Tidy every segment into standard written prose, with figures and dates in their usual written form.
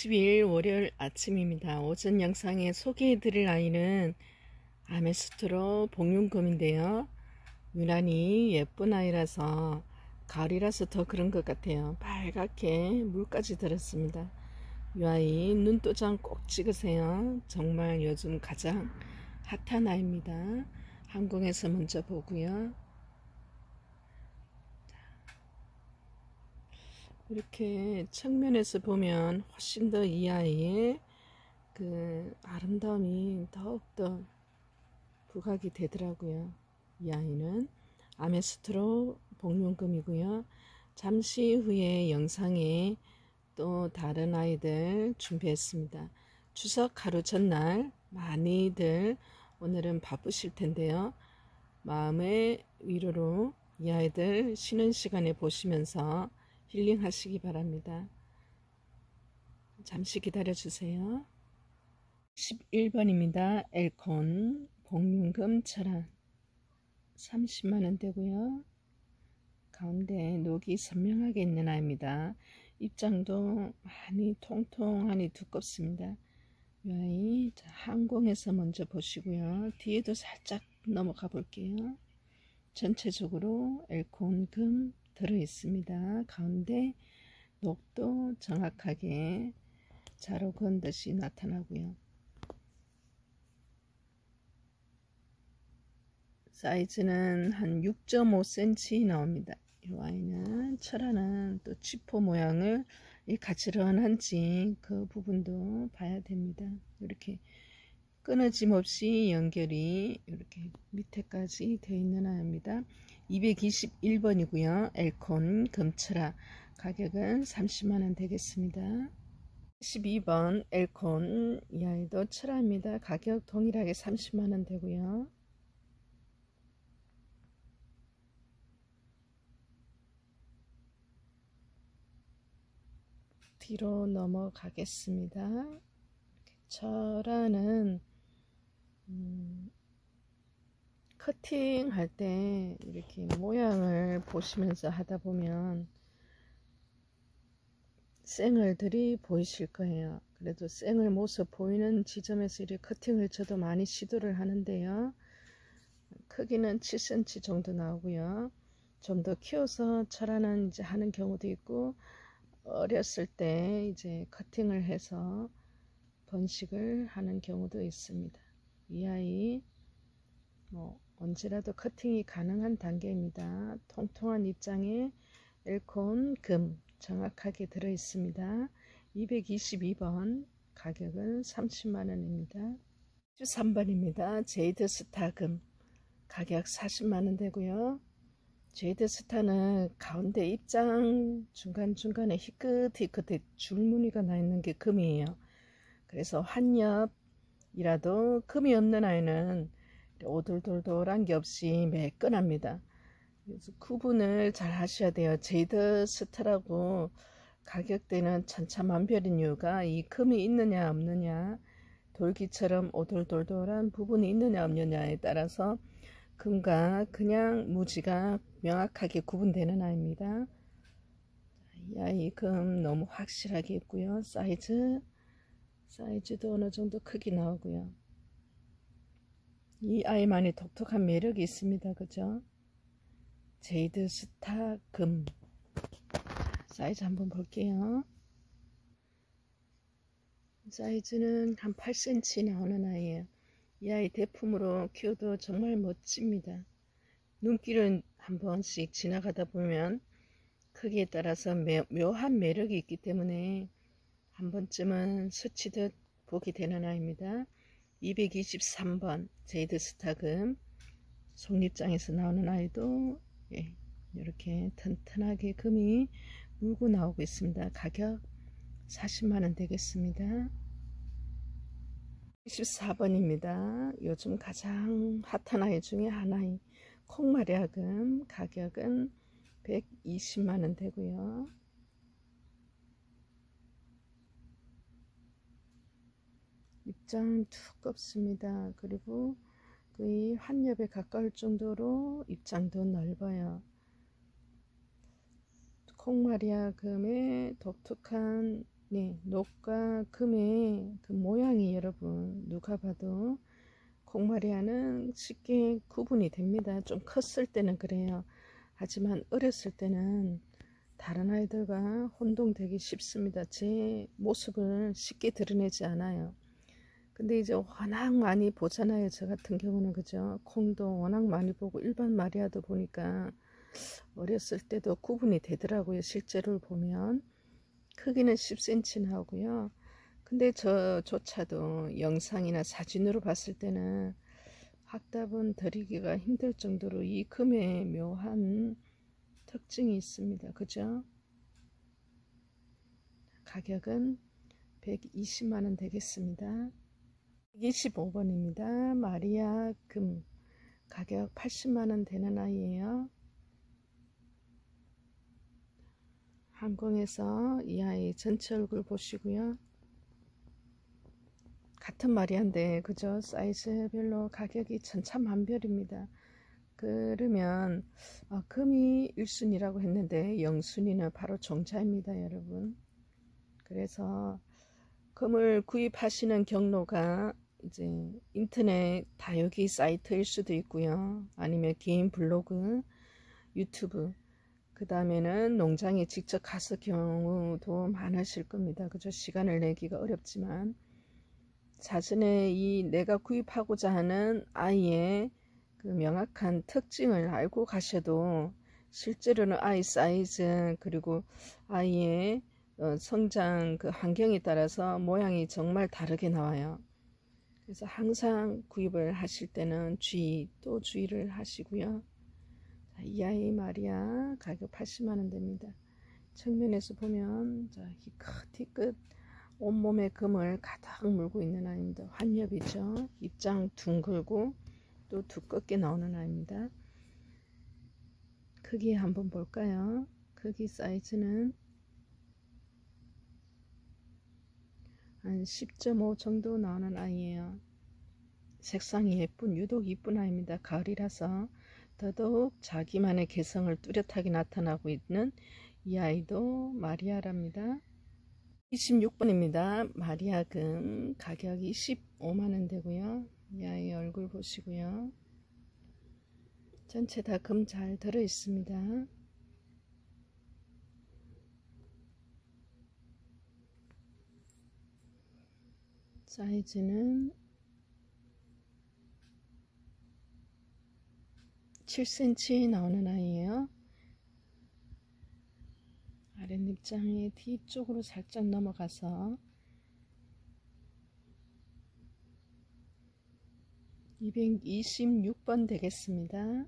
20일 월요일 아침입니다. 오전 영상에 소개해 드릴 아이는 아메스트로 복륜금인데요. 유난히 예쁜 아이라서 가을이라서 더 그런 것 같아요. 빨갛게 물까지 들었습니다. 이 아이 눈도장 꼭 찍으세요. 정말 요즘 가장 핫한 아이입니다. 항공에서 먼저 보고요. 이렇게 측면에서 보면 훨씬 더 이 아이의 그 아름다움이 더욱더 부각이 되더라고요. 이 아이는 아메스트로 복륜금이고요. 잠시 후에 영상에 또 다른 아이들 준비했습니다. 추석 하루 전날 많이들 오늘은 바쁘실 텐데요. 마음의 위로로 이 아이들 쉬는 시간에 보시면서 힐링 하시기 바랍니다. 잠시 기다려 주세요. 11번입니다. 엘콘 복륜금 철안 30만원 되고요. 가운데 녹이 선명하게 있는 아이입니다. 입장도 많이 통통하니 두껍습니다. 이 아이 항공에서 먼저 보시고요. 뒤에도 살짝 넘어가 볼게요. 전체적으로 엘콘금 들어 있습니다. 가운데 녹도 정확하게 자로 건 듯이 나타나고요. 사이즈는 한 6.5cm 나옵니다. 이 아이는 철화는 또 지포 모양을 가지런한지 그 부분도 봐야 됩니다. 이렇게 끊어짐 없이 연결이 이렇게 밑에까지 되어 있는 아이입니다. 221번이고요. 엘콘 금철화 가격은 30만원 되겠습니다. 12번 엘콘 이 아이도 철화입니다. 가격 동일하게 30만원 되고요. 뒤로 넘어가겠습니다. 철화는 커팅 할 때 이렇게 모양을 보시면서 하다 보면 쌩얼들이 보이실 거예요. 그래도 쌩얼 모습 보이는 지점에서 이렇게 커팅을 저도 많이 시도를 하는데요. 크기는 7cm 정도 나오고요. 좀 더 키워서 철화는 이제 하는 경우도 있고, 어렸을 때 이제 커팅을 해서 번식을 하는 경우도 있습니다. 이 아이 언제라도 커팅이 가능한 단계입니다. 통통한 입장에 엘콘 금 정확하게 들어 있습니다. 222번 가격은 30만원입니다. 13번입니다. 제이드 스타 금 가격 40만원 되고요. 제이드 스타는 가운데 입장 중간중간에 희끗희끗 줄무늬가 나 있는 게 금이에요. 그래서 한 엽이라도 금이 없는 아이는 오돌돌돌한 게 없이 매끈합니다. 그래서 구분을 잘 하셔야 돼요. 제이드 스타라고 가격대는 천차만별인 이유가 이 금이 있느냐 없느냐, 돌기처럼 오돌돌돌한 부분이 있느냐 없느냐에 따라서 금과 그냥 무지가 명확하게 구분되는 아이입니다. 이 아이 금 너무 확실하게 있고요. 사이즈도 어느 정도 크게 나오고요. 이 아이만의 독특한 매력이 있습니다. 그죠? 제이드 스타 금 사이즈 한번 볼게요. 사이즈는 한 8cm 나오는 아이예요. 이 아이 대품으로 키워도 정말 멋집니다. 눈길은 한 번씩 지나가다 보면 크기에 따라서 묘한 매력이 있기 때문에 한 번쯤은 스치듯 보게 되는 아이입니다. 223번 제이드 스타금 속립장에서 나오는 아이도 이렇게 튼튼하게 금이 물고 나오고 있습니다. 가격 40만원 되겠습니다. 24번입니다. 요즘 가장 핫한 아이 중에 하나인 콩마리아금 가격은 120만원 되고요. 입장 두껍습니다. 그리고 거의 한 엽에 가까울 정도로 입장도 넓어요. 콩마리아 금의 독특한 네, 녹과 금의 그 모양이 여러분 누가 봐도 콩마리아는 쉽게 구분이 됩니다. 좀 컸을 때는 그래요. 하지만 어렸을 때는 다른 아이들과 혼동되기 쉽습니다. 제 모습을 쉽게 드러내지 않아요. 근데 이제 워낙 많이 보잖아요. 저 같은 경우는 그죠. 콩도 워낙 많이 보고 일반 마리아도 보니까 어렸을 때도 구분이 되더라고요. 실제로 보면 크기는 10cm 나오고요. 근데 저조차도 영상이나 사진으로 봤을 때는 확답은 드리기가 힘들 정도로 이 금의 묘한 특징이 있습니다. 그죠? 가격은 120만원 되겠습니다. 125번입니다. 마리아 금 가격 80만원 되는 아이예요. 항공에서 이 아이 전체 얼굴 보시고요. 같은 마리아인데 그죠? 사이즈별로 가격이 천차만별입니다. 그러면 금이 1순위라고 했는데 0순위는 바로 종자입니다, 여러분. 그래서 금을 구입하시는 경로가 이제 인터넷 다육이 사이트일 수도 있고요. 아니면 개인 블로그, 유튜브, 그 다음에는 농장에 직접 가서 경우도 많으실 겁니다. 그죠? 시간을 내기가 어렵지만 자신의 이 내가 구입하고자 하는 아이의 그 명확한 특징을 알고 가셔도 실제로는 아이 사이즈 그리고 아이의 성장 그 환경에 따라서 모양이 정말 다르게 나와요. 그래서 항상 구입을 하실 때는 또 주의를 하시고요. 자, 이 아이 마리아 가격 80만원 됩니다. 측면에서 보면 자, 희끗희끗 온몸에 금을 가득 물고 있는 아이입니다. 환엽이죠. 입장 둥글고 또 두껍게 나오는 아이입니다. 크기 한번 볼까요? 크기 사이즈는 한 10.5 정도 나오는 아이예요. 색상이 예쁜 유독 이쁜 아이입니다. 가을이라서 더더욱 자기만의 개성을 뚜렷하게 나타나고 있는 이 아이도 마리아랍니다. 26번입니다. 마리아금 가격 25만원 되고요. 이 아이 얼굴 보시고요. 전체 다 금 잘 들어 있습니다. 사이즈는 7cm 나오는 아이예요. 아랫입장의 뒤쪽으로 살짝 넘어가서 226번 되겠습니다.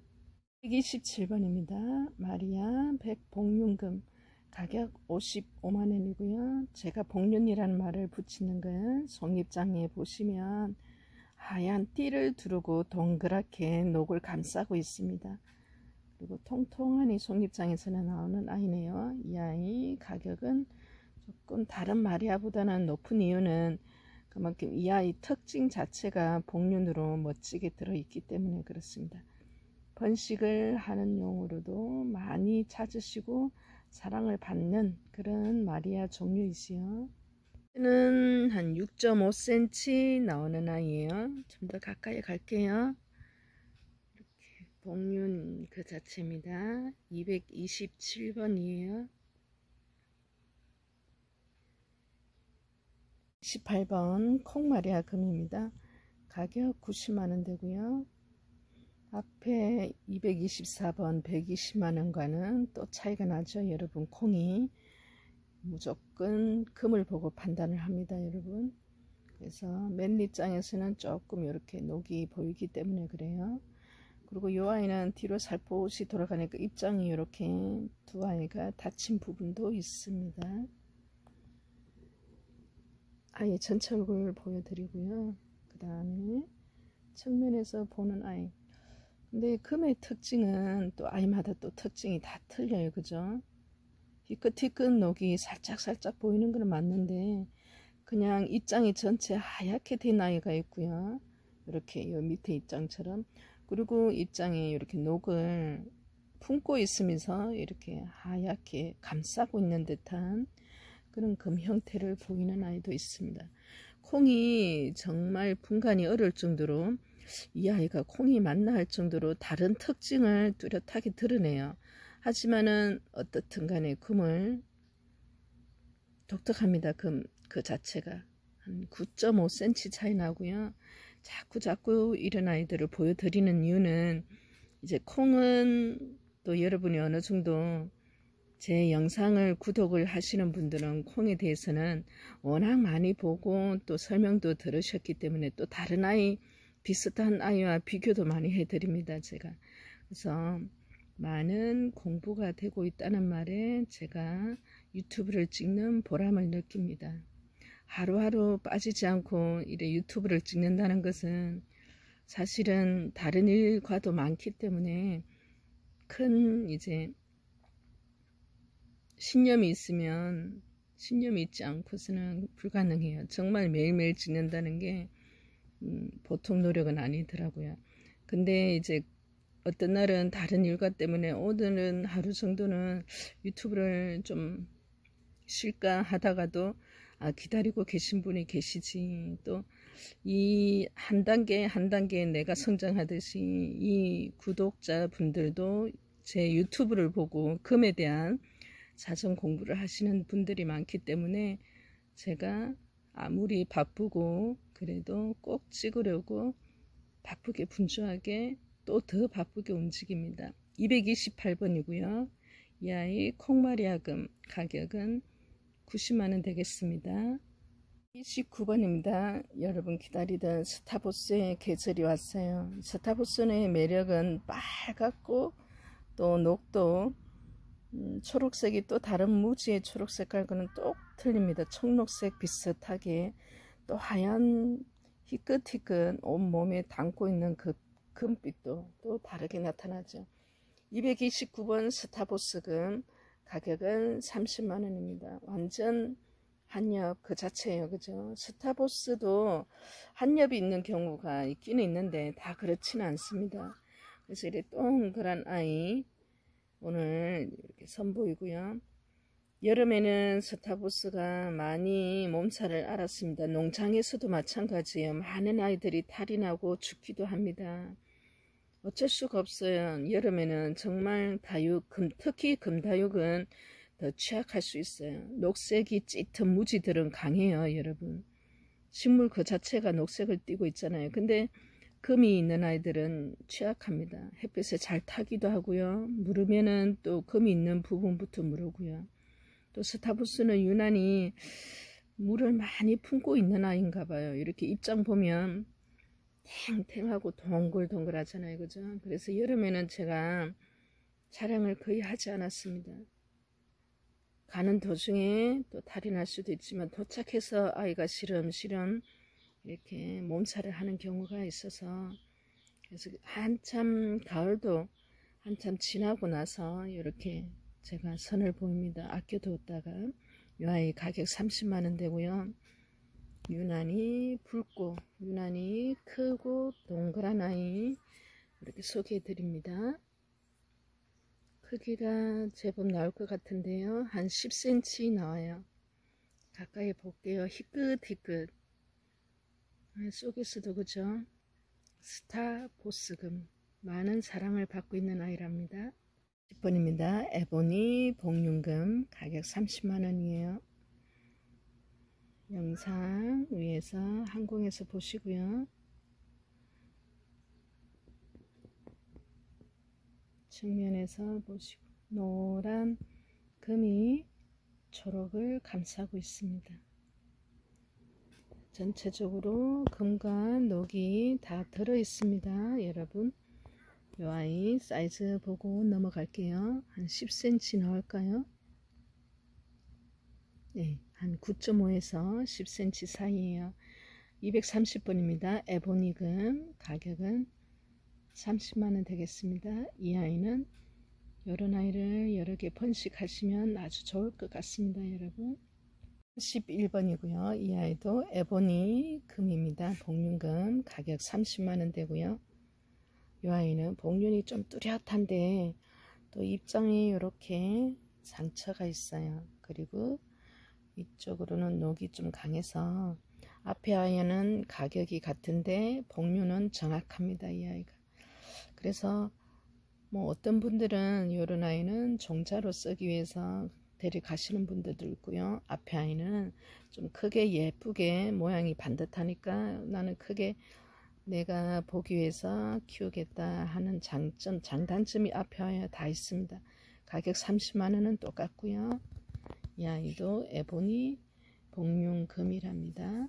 127번입니다. 마리아 백복륜금 가격 55만원이고요. 제가 복륜이라는 말을 붙이는 건 송입장에 보시면 하얀 띠를 두르고 동그랗게 녹을 감싸고 있습니다. 그리고 통통한 이 송입장에서는 나오는 아이네요. 이 아이 가격은 조금 다른 마리아보다는 높은 이유는 그만큼 이 아이 특징 자체가 복륜으로 멋지게 들어있기 때문에 그렇습니다. 번식을 하는 용으로도 많이 찾으시고 사랑을 받는 그런 마리아 종류이지요. 얘는 한 6.5cm 나오는 아이예요. 좀 더 가까이 갈게요. 이렇게 복륜 그 자체입니다. 227번이에요. 18번 콩마리아 금입니다. 가격 90만원 되고요. 앞에 224번 120만원과는 또 차이가 나죠. 여러분 콩이 무조건 금을 보고 판단을 합니다. 여러분 그래서 맨 입장에서는 조금 이렇게 녹이 보이기 때문에 그래요. 그리고 이 아이는 뒤로 살포시 돌아가니까 입장이 이렇게 두 아이가 닫힌 부분도 있습니다. 아이 전체 얼굴 보여드리고요. 그 다음에 측면에서 보는 아이. 근데 금의 특징은 또 아이마다 또 특징이 다 틀려요. 그죠? 희끗희끗 녹이 살짝 보이는 건 맞는데 그냥 입장이 전체 하얗게 된 아이가 있고요. 이렇게 요 밑에 입장처럼 그리고 입장에 이렇게 녹을 품고 있으면서 이렇게 하얗게 감싸고 있는 듯한 그런 금 형태를 보이는 아이도 있습니다. 콩이 정말 분간이 어려울 정도로 이 아이가 콩이 맞나 할 정도로 다른 특징을 뚜렷하게 드러내요. 하지만은 어떻든 간에 금을 독특합니다. 금 그 자체가 한 9.5cm 차이 나고요. 자꾸 이런 아이들을 보여드리는 이유는 이제 콩은 또 여러분이 어느 정도 제 영상을 구독을 하시는 분들은 콩에 대해서는 워낙 많이 보고 또 설명도 들으셨기 때문에 또 다른 아이 비슷한 아이와 비교도 많이 해드립니다. 제가 그래서 많은 공부가 되고 있다는 말에 제가 유튜브를 찍는 보람을 느낍니다. 하루하루 빠지지 않고 이래 유튜브를 찍는다는 것은 사실은 다른 일과도 많기 때문에 큰 이제 신념이 있으면 신념이 있지 않고서는 불가능해요. 정말 매일매일 찍는다는 게 보통 노력은 아니더라고요. 근데 이제 어떤 날은 다른 일과 때문에 오늘은 하루 정도는 유튜브를 좀 쉴까 하다가도 기다리고 계신 분이 계시지. 또 이 한 단계 한 단계 내가 성장하듯이 이 구독자 분들도 제 유튜브를 보고 금에 대한 사전 공부를 하시는 분들이 많기 때문에 제가 아무리 바쁘고 그래도 꼭 찍으려고 바쁘게 분주하게 또 더 바쁘게 움직입니다. 228번이고요. 이 아이 콩마리아금 가격은 90만원 되겠습니다. 29번입니다. 여러분 기다리던 스타보스의 계절이 왔어요. 스타보스의 매력은 빨갛고 또 녹도 초록색이 또 다른 무지의 초록 색깔과는 또 틀립니다. 청록색 비슷하게 또 하얀 희끗희끗 온몸에 담고 있는 그 금빛도 또 다르게 나타나죠. 229번 스타보스금 가격은 30만원입니다. 완전 한엽 그 자체예요. 그죠? 스타보스도 한엽이 있는 경우가 있기는 있는데 다 그렇지는 않습니다. 그래서 이렇게 동그란 아이 오늘 이렇게 선보이고요. 여름에는 스타보스가 많이 몸살을 앓았습니다. 농장에서도 마찬가지예요. 많은 아이들이 탈이 나고 죽기도 합니다. 어쩔 수가 없어요. 여름에는 정말 다육, 특히 금다육은 더 취약할 수 있어요. 녹색이 짙은 무지들은 강해요. 여러분. 식물 그 자체가 녹색을 띠고 있잖아요. 근데 금이 있는 아이들은 취약합니다. 햇빛에 잘 타기도 하고요. 물으면은 또 금이 있는 부분부터 물으고요. 또 스타보스는 유난히 물을 많이 품고 있는 아이인가 봐요. 이렇게 입장 보면 탱탱하고 동글동글 하잖아요. 그죠? 그래서 여름에는 제가 촬영을 거의 하지 않았습니다. 가는 도중에 또 탈이 날 수도 있지만 도착해서 아이가 시름시름 이렇게 몸살을 하는 경우가 있어서 그래서 한참 가을도 한참 지나고 나서 이렇게 제가 선을 보입니다. 아껴두었다가 이 아이 가격 30만원 되고요. 유난히 붉고 유난히 크고 동그란 아이 이렇게 소개해 드립니다. 크기가 제법 나올 것 같은데요. 한 10cm 나와요. 가까이 볼게요. 희끗희끗 속에서도 그죠? 스타보스금 많은 사랑을 받고 있는 아이랍니다. 10번입니다. 에보니 복륜금 가격 30만원이에요. 영상 위에서 항공에서 보시고요. 측면에서 보시고 노란 금이 초록을 감싸고 있습니다. 전체적으로 금과 녹이 다 들어 있습니다. 여러분 이 아이 사이즈 보고 넘어갈게요. 한 10cm 나올까요? 네, 한 9.5에서 10cm 사이에요. 230번입니다. 에보니금 가격은 30만원 되겠습니다. 이 아이는 이런 아이를 여러 개 번식하시면 아주 좋을 것 같습니다. 여러분 11번이고요. 이 아이도 에보니 금입니다. 복륜금 가격 30만원 되고요. 이 아이는 복륜이 좀 뚜렷한데 또 입장에 이렇게 상처가 있어요. 그리고 이쪽으로는 녹이 좀 강해서 앞에 아이는 가격이 같은데 복류는 정확합니다. 이 아이가. 그래서 뭐 어떤 분들은 이런 아이는 종자로 쓰기 위해서 데려가시는 분들도 있고요. 앞에 아이는 좀 크게 예쁘게 모양이 반듯하니까 나는 크게 내가 보기 위해서 키우겠다 하는 장점, 장단점이 앞에 아이에 다 있습니다. 가격 30만원은 똑같고요. 이 아이도 에보니 복륜금이랍니다.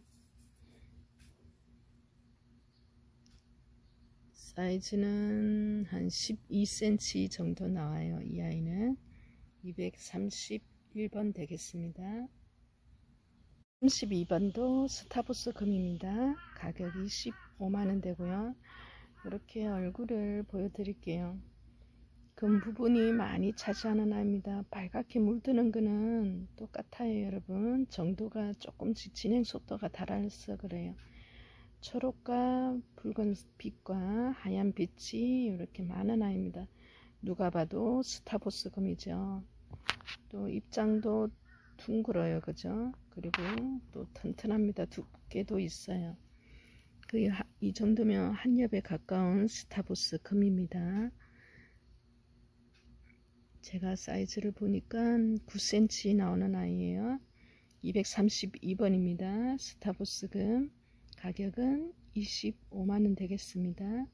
사이즈는 한 12cm 정도 나와요. 이 아이는 231번 되겠습니다. 32번도 스타부스 금입니다. 가격이 15만원 되고요. 이렇게 얼굴을 보여드릴게요. 금 부분이 많이 차지하는 아이입니다. 빨갛게 물드는 거는 똑같아요. 여러분 정도가 조금씩 진행 속도가 달라서 그래요. 초록과 붉은 빛과 하얀 빛이 이렇게 많은 아이입니다. 누가 봐도 스타보스 금이죠. 또 입장도 둥글어요. 그죠? 그리고 또 튼튼합니다. 두께도 있어요. 이 정도면 한 엽에 가까운 스타보스 금입니다. 제가 사이즈를 보니까 9cm 나오는 아이예요. 232번입니다. 스타보스 금. 가격은 25만원 되겠습니다.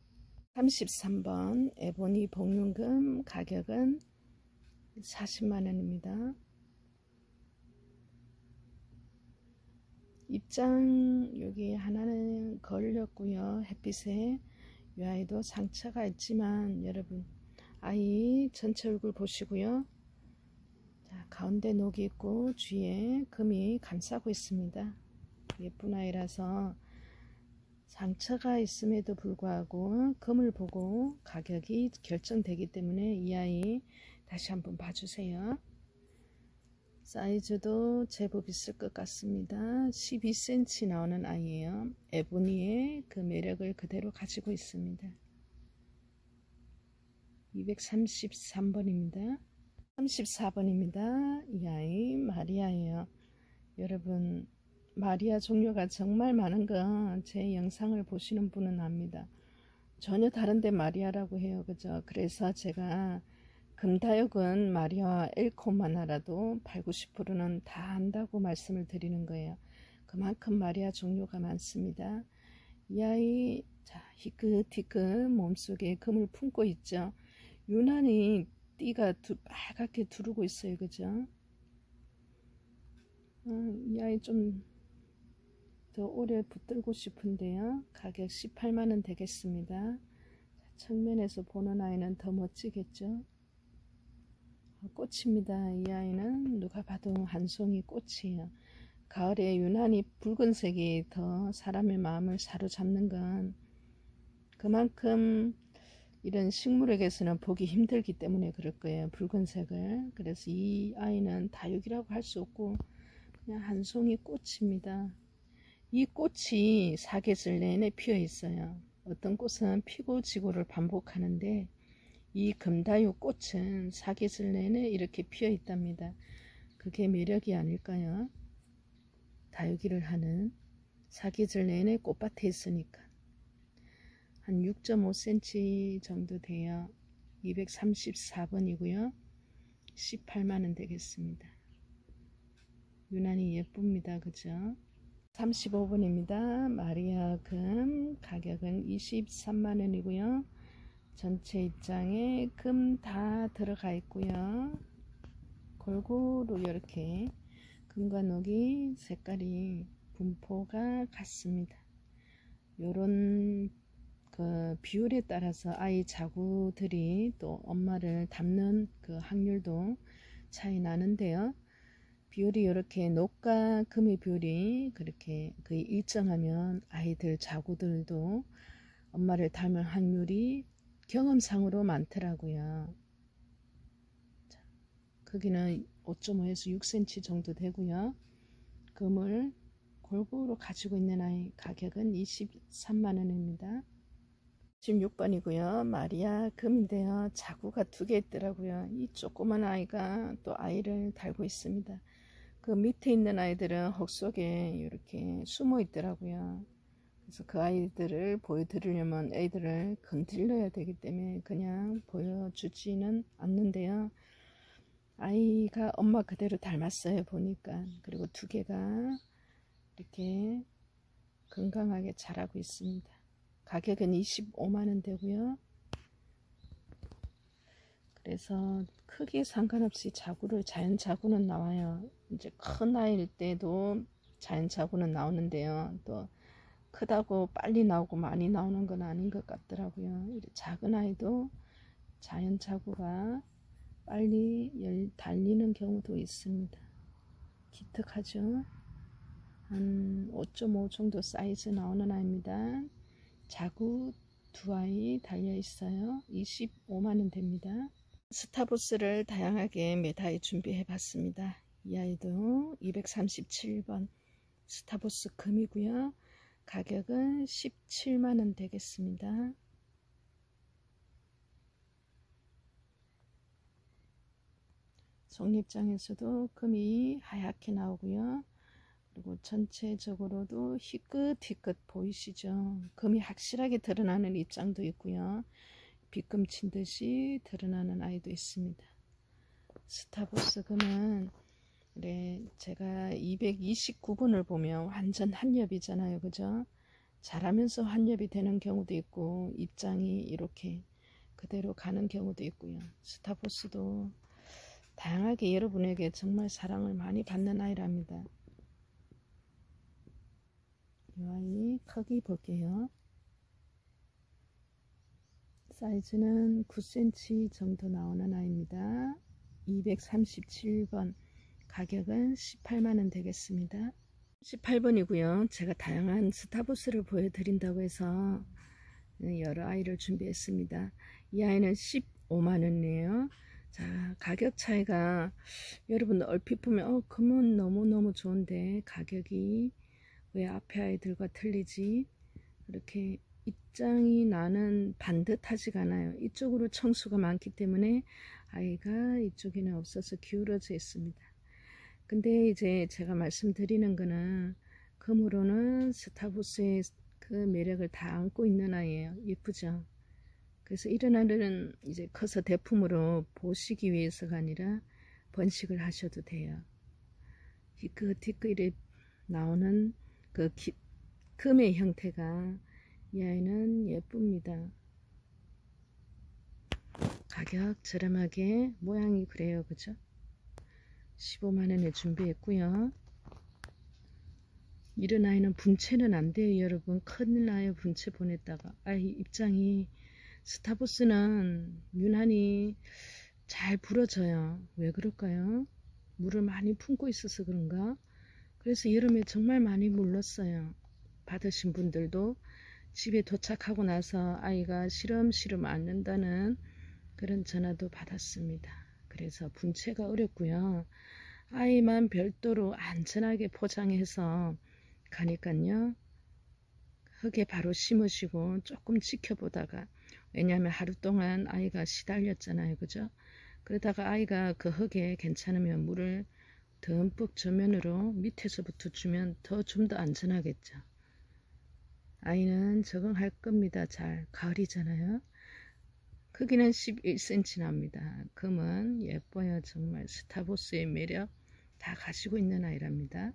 33번 에보니 복륜금. 가격은 40만원입니다. 입장 여기 하나는 걸렸고요. 햇빛에 이 아이도 상처가 있지만 여러분 아이 전체 얼굴 보시고요. 자, 가운데 녹이 있고 주위에 금이 감싸고 있습니다. 예쁜 아이라서 상처가 있음에도 불구하고 금을 보고 가격이 결정되기 때문에 이 아이 다시 한번 봐주세요. 사이즈도 제법 있을 것 같습니다. 12cm 나오는 아이예요. 에보니의 그 매력을 그대로 가지고 있습니다. 233번입니다. 34번입니다. 이 아이 마리아예요. 여러분 마리아 종류가 정말 많은 거 제 영상을 보시는 분은 압니다. 전혀 다른데 마리아라고 해요. 그죠? 그래서 제가 금다육은 마리아와 엘코만 알아도 80~90%는 다 안다고 말씀을 드리는 거예요. 그만큼 마리아 종류가 많습니다. 이 아이 자 희끗희끗 몸속에 금을 품고 있죠. 유난히 띠가 빨갛게 두르고 있어요. 그죠? 이 아이 좀 더 오래 붙들고 싶은데요. 가격 18만원 되겠습니다. 측면에서 보는 아이는 더 멋지겠죠. 꽃입니다. 이 아이는 누가 봐도 한 송이 꽃이에요. 가을에 유난히 붉은색이 더 사람의 마음을 사로잡는 건 그만큼 이런 식물에게서는 보기 힘들기 때문에 그럴 거예요. 붉은색을. 그래서 이 아이는 다육이라고 할 수 없고 그냥 한 송이 꽃입니다. 이 꽃이 사계절 내내 피어 있어요. 어떤 꽃은 피고 지고를 반복하는데 이 금다육 꽃은 사계절 내내 이렇게 피어 있답니다. 그게 매력이 아닐까요? 다육이를 하는 사계절 내내 꽃밭에 있으니까. 한 6.5cm 정도 돼요. 234번이고요. 18만원 되겠습니다. 유난히 예쁩니다. 그죠? 35번입니다. 마리아 금. 가격은 23만원이고요. 전체 입장에 금 다 들어가 있고요. 골고루 이렇게 금과 녹이 색깔이 분포가 같습니다. 요런 그 비율에 따라서 아이 자구들이 또 엄마를 닮는 그 확률도 차이 나는데요. 비율이 이렇게 녹과 금의 비율이 그렇게 거의 일정하면 아이들 자구들도 엄마를 닮을 확률이 경험상으로 많더라고요. 자, 크기는 5.5에서 6cm 정도 되고요. 금을 골고루 가지고 있는 아이. 가격은 23만원입니다. 16번이고요. 마리아 금인데요. 자구가 2개 있더라고요. 이 조그만 아이가 또 아이를 달고 있습니다. 그 밑에 있는 아이들은 흙 속에 이렇게 숨어 있더라고요. 그래서 그 아이들을 보여드리려면 애들을 건드려야 되기 때문에 그냥 보여주지는 않는데요. 아이가 엄마 그대로 닮았어요, 보니까. 그리고 두 개가 이렇게 건강하게 자라고 있습니다. 가격은 25만원 되고요. 그래서 크기 상관없이 자연 자구는 나와요. 이제 큰 아이일 때도 자연 자구는 나오는데요. 또 크다고 빨리 나오고 많이 나오는 건 아닌 것 같더라고요. 작은 아이도 자연 자구가 빨리 달리는 경우도 있습니다. 기특하죠. 한 5.5 정도 사이즈 나오는 아이입니다. 자구 두 아이 달려 있어요. 25만원 됩니다. 스타보스를 다양하게 몇 아이 준비해 봤습니다. 이 아이도 237번 스타보스 금이고요. 가격은 17만원 되겠습니다. 속립장에서도 금이 하얗게 나오고요. 그리고 전체적으로도 희끗희끗 보이시죠? 금이 확실하게 드러나는 입장도 있고요. 빗금 친 듯이 드러나는 아이도 있습니다. 스타보스 금은 네, 제가 229번을 보면 완전 한엽이잖아요. 그죠? 자라면서 한엽이 되는 경우도 있고 입장이 이렇게 그대로 가는 경우도 있고요. 스타보스도 다양하게 여러분에게 정말 사랑을 많이 받는 아이랍니다. 이 아이 크기 볼게요. 사이즈는 9cm 정도 나오는 아이입니다. 237번 가격은 18만원 되겠습니다. 18번이고요. 제가 다양한 스타보스를 보여드린다고 해서 여러 아이를 준비했습니다. 이 아이는 15만원이에요. 자, 가격 차이가 여러분 얼핏 보면 금은 너무너무 좋은데 가격이 왜 앞에 아이들과 틀리지? 이렇게 입장이 나는 반듯하지가 않아요. 이쪽으로 청수가 많기 때문에 아이가 이쪽에는 없어서 기울어져 있습니다. 근데 이제 제가 말씀드리는 거는 금으로는 스타보스의 그 매력을 다 안고 있는 아이예요. 예쁘죠? 그래서 이런 아이들은 이제 커서 대품으로 보시기 위해서가 아니라 번식을 하셔도 돼요. 희끗희끗 나오는 그 금의 형태가 이 아이는 예쁩니다. 가격 저렴하게 모양이 그래요. 그죠? 15만원에 준비했고요. 이런 아이는 분체는 안 돼요. 여러분 큰일 나요. 분체 보냈다가 아이 입장이 스타보스는 유난히 잘 부러져요. 왜 그럴까요? 물을 많이 품고 있어서 그런가? 그래서 여름에 정말 많이 물렀어요. 받으신 분들도 집에 도착하고 나서 아이가 시름시름 앓는다는 그런 전화도 받았습니다. 그래서 분체가 어렵고요. 아이만 별도로 안전하게 포장해서 가니까요. 흙에 바로 심으시고 조금 지켜보다가 왜냐하면 하루 동안 아이가 시달렸잖아요. 그죠? 그러다가 아이가 그 흙에 괜찮으면 물을 듬뿍 저면으로 밑에서부터 주면 좀 더 안전하겠죠. 아이는 적응할 겁니다. 잘. 가을이잖아요. 크기는 11cm 납니다. 금은 예뻐요. 정말 스타보스의 매력 다 가지고 있는 아이랍니다.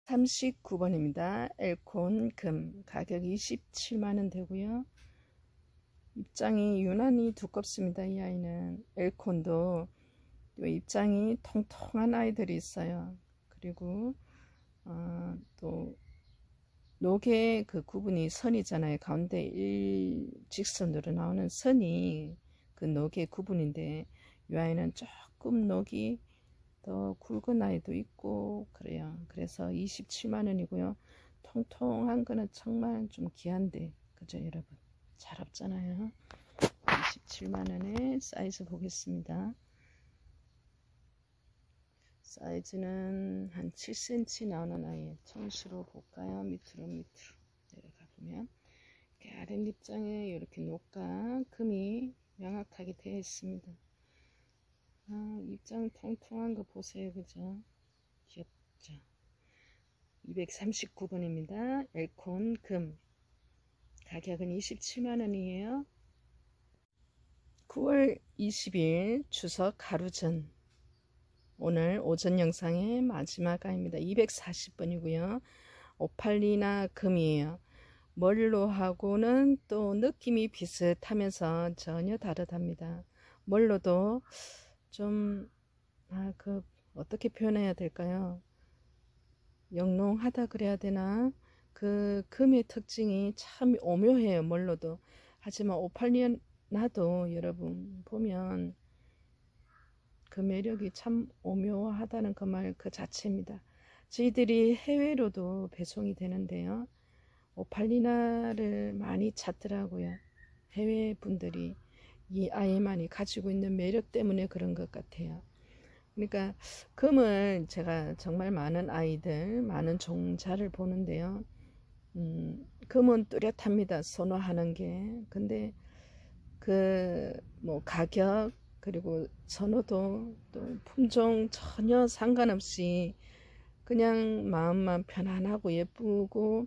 39번입니다. 엘콘 금 가격 27만원 되고요. 입장이 유난히 두껍습니다. 이 아이는 엘콘도 입장이 통통한 아이들이 있어요. 그리고 또 녹의 그 구분이 선이잖아요. 가운데 일직선으로 나오는 선이 그 녹의 구분인데 이 아이는 조금 녹이 더 굵은 아이도 있고 그래요. 그래서 27만원이고요. 통통한 거는 정말 좀 귀한데 그죠 여러분? 잘 없잖아요. 27만원에 사이즈 보겠습니다. 사이즈는 한 7cm 나오는 아이. 청수로 볼까요? 밑으로 내려가 보면 아랫입장에 이렇게 녹과 금이 명확하게 되어 있습니다. 입장 통통한 거 보세요. 그죠? 귀엽죠. 239번입니다. 엘콘 금. 가격은 27만원이에요. 9월 20일 추석 하루 전. 오늘 오전 영상의 마지막 아입니다. 240번이고요. 오팔리나 금이에요. 멀로하고는 또 느낌이 비슷하면서 전혀 다르답니다. 멀로도 좀 어떻게 표현해야 될까요? 영롱하다 그래야 되나? 그 금의 특징이 참 오묘해요. 멀로도. 하지만 오팔리나도 여러분 보면 그 매력이 참 오묘하다는 그 말 그 자체입니다. 저희들이 해외로도 배송이 되는데요. 오팔리나를 많이 찾더라고요. 해외 분들이 이 아이만이 가지고 있는 매력 때문에 그런 것 같아요. 그러니까 금을 제가 정말 많은 아이들, 많은 종자를 보는데요. 금은 뚜렷합니다. 선호하는 게. 근데 그 뭐 가격 그리고 선호도 또 품종 전혀 상관없이 그냥 마음만 편안하고 예쁘고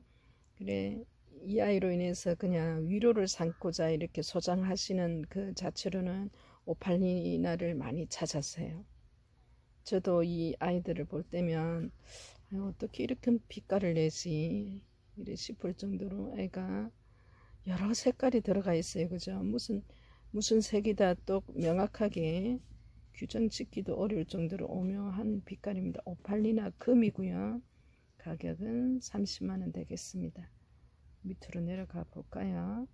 그래 이 아이로 인해서 그냥 위로를 삼고자 이렇게 소장하시는 그 자체로는 오팔리나를 많이 찾았어요. 저도 이 아이들을 볼 때면 어떻게 이렇게 빛깔을 내지 이래 싶을 정도로 애가 여러 색깔이 들어가 있어요. 그죠? 무슨 색이다 또 명확하게 규정 짓기도 어려울 정도로 오묘한 빛깔입니다. 오팔리나 금이고요. 가격은 30만원 되겠습니다. 밑으로 내려가 볼까요?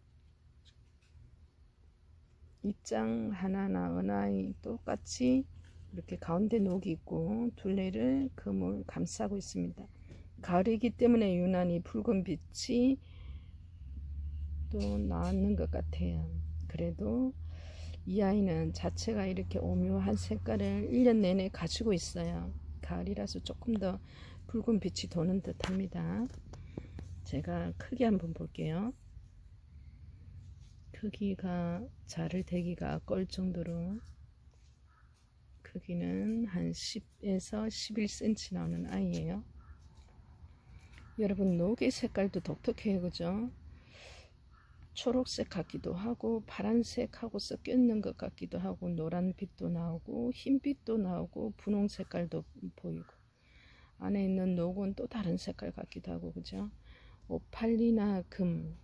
입장 하나나 은하이 똑같이 이렇게 가운데 녹이 있고 둘레를 금을 감싸고 있습니다. 가을이기 때문에 유난히 붉은 빛이 또 나왔는 것 같아요. 그래도 이 아이는 자체가 이렇게 오묘한 색깔을 1년 내내 가지고 있어요. 가을이라서 조금 더 붉은 빛이 도는 듯 합니다. 제가 크기 한번 볼게요. 크기가 자를 대기가 껄 정도로 크기는 한 10에서 11cm 나오는 아이예요. 여러분 녹의 색깔도 독특해요. 그죠? 초록색 같기도 하고 파란색하고 섞여 있는 것 같기도 하고 노란빛도 나오고 흰빛도 나오고 분홍 색깔도 보이고 안에 있는 녹은 또 다른 색깔 같기도 하고 그죠? 오팔리나 금.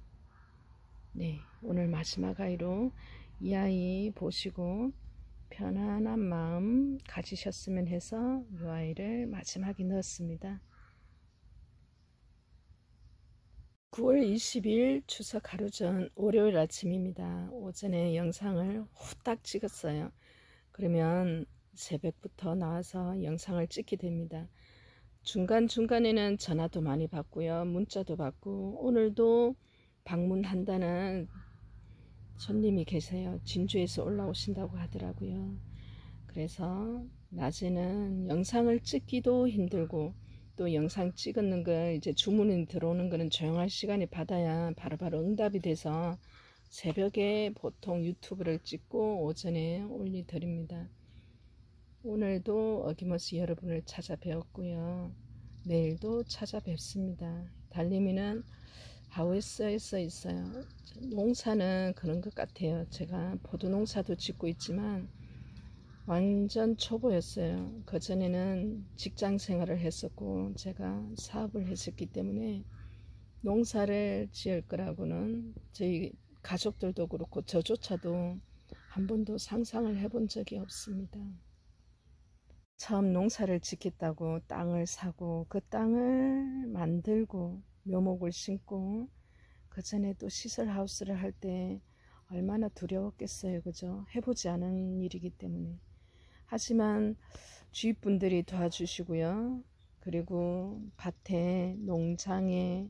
네, 오늘 마지막 아이로 이 아이 보시고 편안한 마음 가지셨으면 해서 이 아이를 마지막에 넣었습니다. 9월 20일 추석 하루 전 월요일 아침입니다. 오전에 영상을 후딱 찍었어요. 그러면 새벽부터 나와서 영상을 찍게 됩니다. 중간중간에는 전화도 많이 받고요. 문자도 받고 오늘도 방문한다는 손님이 계세요. 진주에서 올라오신다고 하더라고요. 그래서 낮에는 영상을 찍기도 힘들고 또 영상 찍는 거 이제 주문이 들어오는 거는 조용할 시간에 받아야 바로바로 응답이 돼서 새벽에 보통 유튜브를 찍고 오전에 올려드립니다. 오늘도 어김없이 여러분을 찾아뵈었고요. 내일도 찾아뵙습니다. 달림이는 하우스에 써 있어요. 농사는 그런 것 같아요. 제가 포도 농사도 짓고 있지만 완전 초보였어요. 그전에는 직장 생활을 했었고 제가 사업을 했었기 때문에 농사를 지을 거라고는 저희 가족들도 그렇고 저조차도 한 번도 상상을 해본 적이 없습니다. 처음 농사를 짓겠다고 땅을 사고 그 땅을 만들고 묘목을 심고 그 전에 또 시설하우스를 할 때 얼마나 두려웠겠어요. 그죠? 해보지 않은 일이기 때문에. 하지만 주위 분들이 도와주시고요. 그리고 밭에 농장에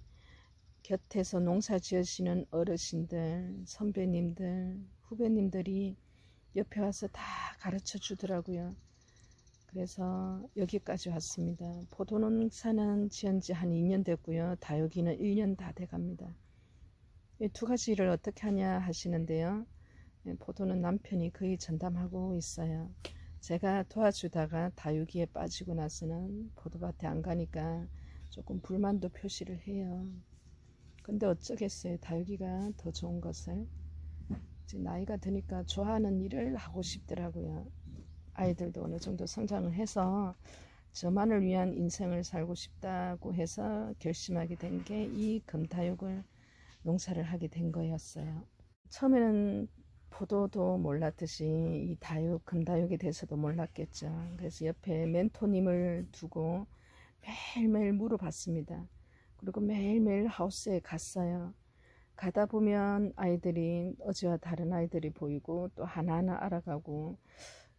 곁에서 농사 지으시는 어르신들, 선배님들, 후배님들이 옆에 와서 다 가르쳐 주더라고요. 그래서 여기까지 왔습니다. 포도 농사는 지은 지 한 2년 됐고요. 다육이는 1년 다 돼갑니다. 이 두 가지 일을 어떻게 하냐 하시는데요. 포도는 남편이 거의 전담하고 있어요. 제가 도와주다가 다육이에 빠지고 나서는 포도밭에 안 가니까 조금 불만도 표시를 해요. 근데 어쩌겠어요. 다육이가 더 좋은 것을. 이제 나이가 드니까 좋아하는 일을 하고 싶더라고요. 아이들도 어느 정도 성장을 해서 저만을 위한 인생을 살고 싶다고 해서 결심하게 된 게 이 금다육을 농사를 하게 된 거였어요. 처음에는 포도도 몰랐듯이 이 다육, 금다육에 대해서도 몰랐겠죠. 그래서 옆에 멘토님을 두고 매일매일 물어봤습니다. 그리고 매일매일 하우스에 갔어요. 가다 보면 아이들이 어제와 다른 아이들이 보이고 또 하나하나 알아가고,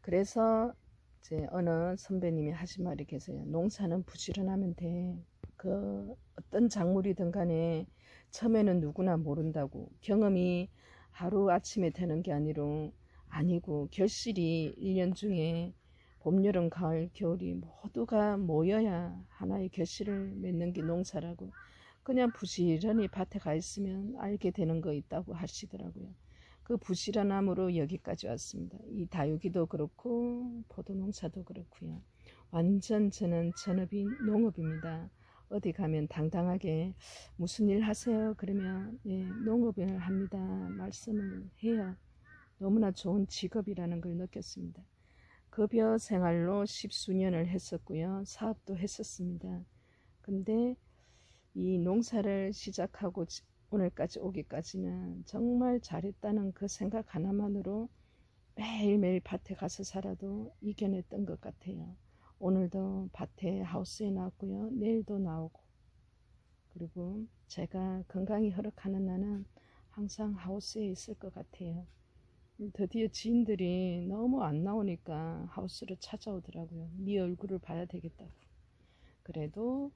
그래서 이제 어느 선배님이 하신 말이 계세요. 농사는 부지런하면 돼. 그 어떤 작물이든 간에 처음에는 누구나 모른다고. 경험이 하루 아침에 되는 게 아니고 결실이 1년 중에 봄, 여름, 가을, 겨울이 모두가 모여야 하나의 결실을 맺는 게 농사라고. 그냥 부지런히 밭에 가 있으면 알게 되는 거 있다고 하시더라고요. 그 부지런함으로 여기까지 왔습니다. 이 다육이도 그렇고 포도농사도 그렇고요. 완전 저는 전업이 농업입니다. 어디 가면 당당하게 무슨 일 하세요? 그러면 예, 농업을 합니다. 말씀을 해요. 너무나 좋은 직업이라는 걸 느꼈습니다. 급여 생활로 10수년을 했었고요. 사업도 했었습니다. 근데 이 농사를 시작하고 오늘까지 오기까지는 정말 잘했다는 그 생각 하나만으로 매일매일 밭에 가서 살아도 이겨냈던 것 같아요. 오늘도 밭에 하우스에 나왔고요. 내일도 나오고, 그리고 제가 건강이 허락하는 날은 항상 하우스에 있을 것 같아요. 드디어 지인들이 너무 안 나오니까 하우스를 찾아오더라고요. 네 얼굴을 봐야 되겠다고. 그래도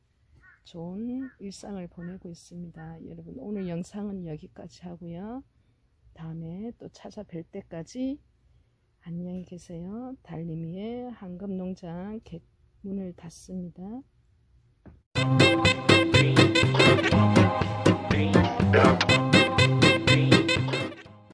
좋은 일상을 보내고 있습니다. 여러분, 오늘 영상은 여기까지 하고요. 다음에 또 찾아뵐 때까지 안녕히 계세요. 달님이의 한금농장 문을 닫습니다.